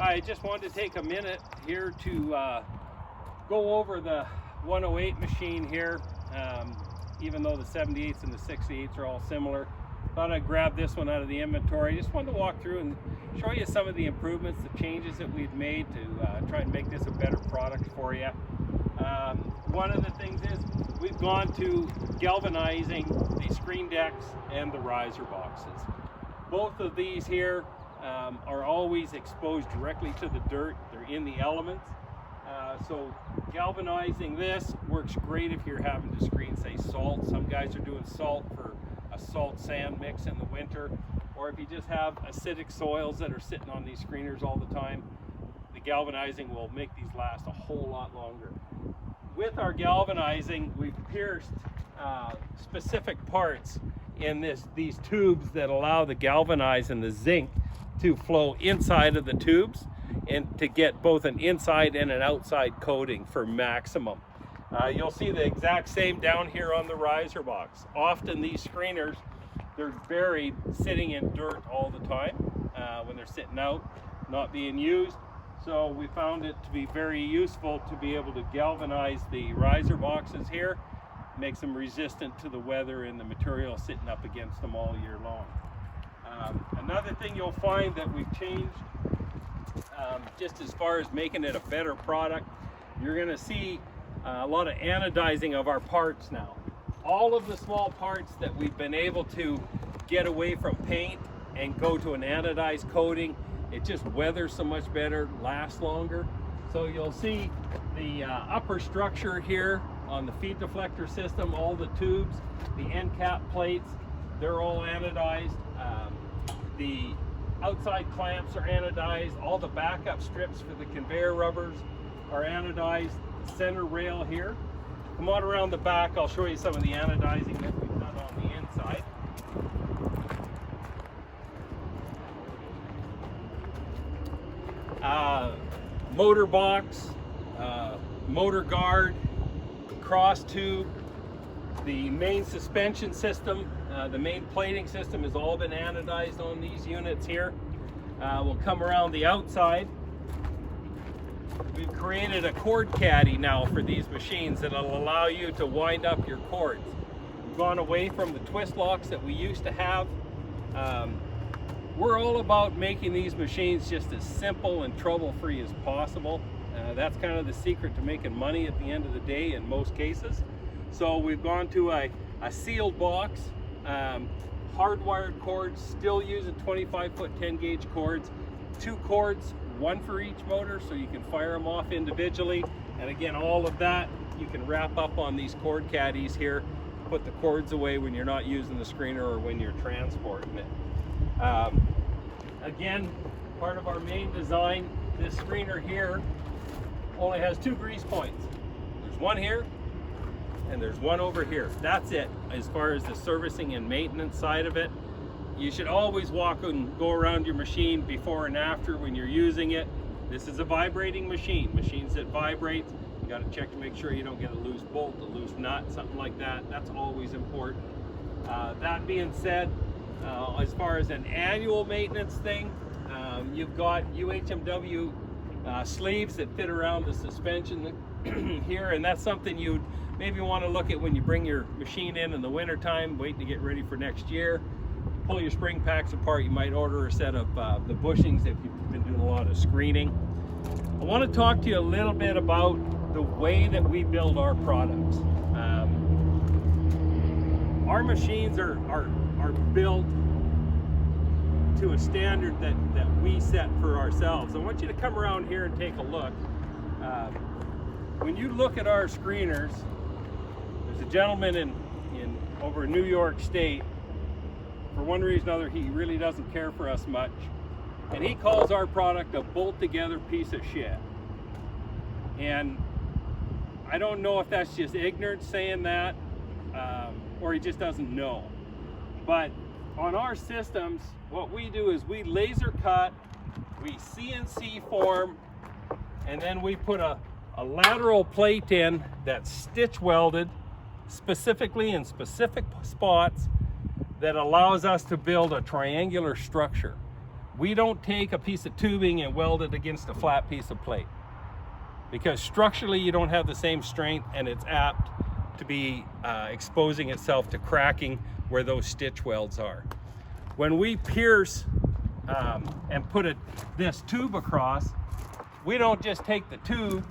I just wanted to take a minute here to go over the 108 machine here. Even though the 78s and the 68s are all similar, thought I'd grab this one out of the inventory. Just wanted to walk through and show you some of the improvements, the changes that we've made to try and make this a better product for you. One of the things is we've gone to galvanizing the screen decks and the riser boxes. Both of these here are always exposed directly to the dirt. They're in the elements. So galvanizing this works great if you're having to screen, say, salt. Some guys are doing salt for a salt sand mix in the winter, or if you just have acidic soils that are sitting on these screeners all the time, the galvanizing will make these last a whole lot longer. With our galvanizing, we've pierced specific parts in these tubes that allow the galvanize and the zinc to flow inside of the tubes and to get both an inside and an outside coating for maximum. You'll see the exact same down here on the riser box. Often these screeners, they're buried sitting in dirt all the time when they're sitting out, not being used. So we found it to be very useful to be able to galvanize the riser boxes here, makes them resistant to the weather and the material sitting up against them all year long. Another thing you'll find that we've changed, just as far as making it a better product, you're going to see a lot of anodizing of our parts now. All of the small parts that we've been able to get away from paint and go to an anodized coating, it just weathers so much better, lasts longer. So you'll see the upper structure here on the feed deflector system, all the tubes, the end cap plates, they're all anodized. The outside clamps are anodized. All the backup strips for the conveyor rubbers are anodized. The center rail here. Come on around the back, I'll show you some of the anodizing that we've done on the inside. Motor box, motor guard, cross tube, the main suspension system, the main plating system has all been anodized on these units here. We'll come around the outside. We've created a cord caddy now for these machines that'll allow you to wind up your cords. We've gone away from the twist locks that we used to have. We're all about making these machines just as simple and trouble-free as possible. That's kind of the secret to making money at the end of the day in most cases. So we've gone to a sealed box, hardwired cords, still using 25-foot 10-gauge cords, 2 cords, 1 for each motor, so you can fire them off individually. And again, all of that you can wrap up on these cord caddies here, put the cords away when you're not using the screener or when you're transporting it. Again, part of our main design, this screener here only has 2 grease points. There's one here and there's one over here. That's it as far as the servicing and maintenance side of it. You should always walk and go around your machine before and after when you're using it. This is a vibrating machine. Machines that vibrate, you got to check to make sure you don't get a loose bolt, a loose nut, something like that. That's always important. That being said, as far as an annual maintenance thing, you've got UHMW sleeves that fit around the suspension here, and that's something you'd maybe want to look at when you bring your machine in the winter time, waiting to get ready for next year. Pull your spring packs apart, you might order a set of the bushings if you've been doing a lot of screening. I want to talk to you a little bit about the way that we build our products. Our machines are built to a standard that we set for ourselves. I want you to come around here and take a look. When you look at our screeners, there's a gentleman over in New York State. For one reason or another, he really doesn't care for us much, and he calls our product a bolt-together piece of shit. And I don't know if that's just ignorance saying that, or he just doesn't know. But on our systems, what we do is we laser cut, we CNC form, and then we put a lateral plate in that's stitch welded specifically in specific spots that allows us to build a triangular structure. We don't take a piece of tubing and weld it against a flat piece of plate, because structurally you don't have the same strength, and it's apt to be exposing itself to cracking where those stitch welds are. When we pierce and put this tube across, we don't just take the tube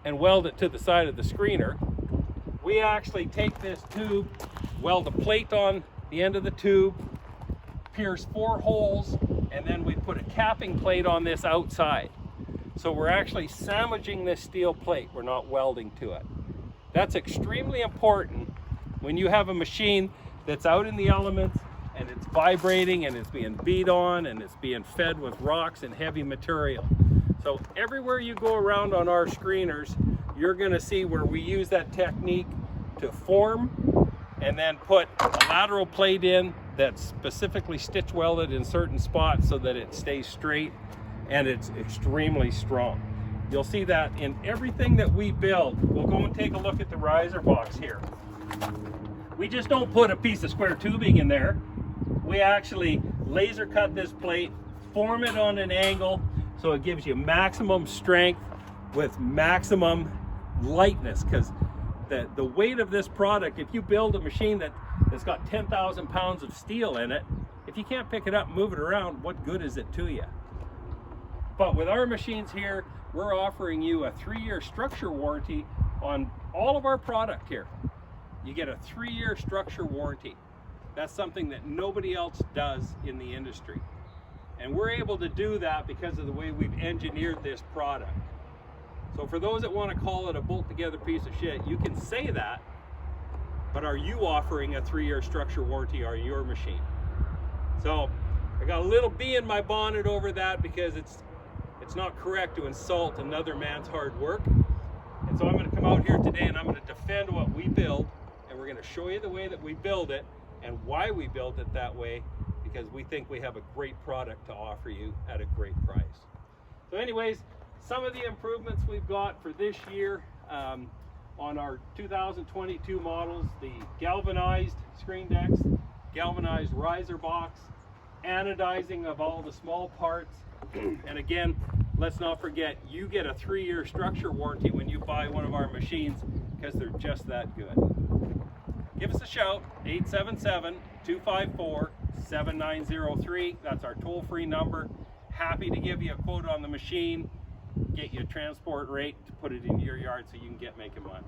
and weld it to the side of the screener. We actually take this tube, weld a plate on the end of the tube, pierce 4 holes, and then we put a capping plate on this outside. So we're actually sandwiching this steel plate, we're not welding to it. That's extremely important when you have a machine that's out in the elements and it's vibrating and it's being beat on and it's being fed with rocks and heavy material. So everywhere you go around on our screeners, you're gonna see where we use that technique to form and then put a lateral plate in that's specifically stitch welded in certain spots so that it stays straight and it's extremely strong. You'll see that in everything that we build. We'll go and take a look at the riser box here. We just don't put a piece of square tubing in there. We actually laser cut this plate, form it on an angle, so it gives you maximum strength with maximum lightness, because the weight of this product, if you build a machine that's got 10,000 pounds of steel in it, if you can't pick it up and move it around, what good is it to you? But with our machines here, we're offering you a 3-year structure warranty on all of our product here. You get a 3-year structure warranty. That's something that nobody else does in the industry. And we're able to do that because of the way we've engineered this product. So for those that want to call it a bolt together piece of shit, you can say that, but are you offering a 3-year structure warranty on your machine? So I got a little bee in my bonnet over that, because it's not correct to insult another man's hard work. And so I'm going to come out here today and I'm going to defend what we build, and we're going to show you the way that we build it and why we build it that way, because we think we have a great product to offer you at a great price. So anyways, some of the improvements we've got for this year on our 2022 models: the galvanized screen decks, galvanized riser box, anodizing of all the small parts. And again, let's not forget, you get a 3-year structure warranty when you buy one of our machines, because they're just that good. Give us a shout, 877-254-7903. That's our toll-free number. Happy to give you a quote on the machine, get you a transport rate to put it in your yard so you can get making money.